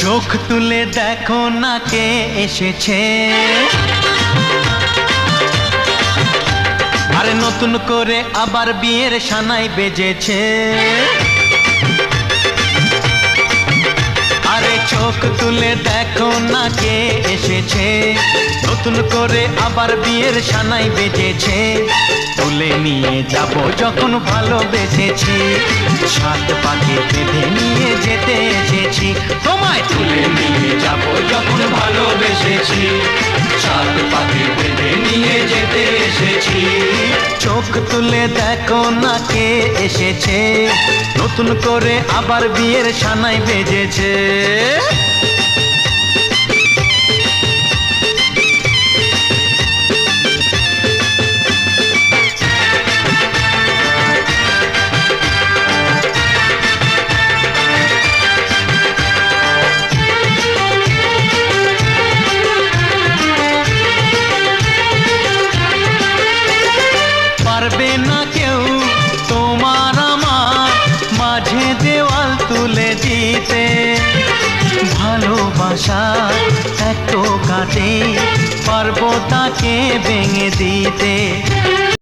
চোখ তুলে দেখো না কে এসেছে, আরে নতুন করে আবার বিয়ের সানাই বেজেছে। আরে চোখ তুলে দেখো না কে এসেছে, নতুন করে আবার বিয়ের সানাই বেজেছে। তুলে নিয়ে যাব যখন ভালোবেসেছি, সাত পাকে বেঁধে নিয়ে যেতে এসেছি। তোমায় তুলে নিয়ে যাব যখন ভালোবেসেছি, সাত পাকে বেঁধে নিয়ে যেতে এসেছি। চোখ তুলে দেখো না কে এসেছে, নতুন করে আবার বিয়ের সানাই বেজেছে। পারবে না কেউ তোমার আমার মাঝে দেওয়াল তুলে দিতে, ভালোবাসা এত কাটে পারবো তাকে ভেঙে দিতে।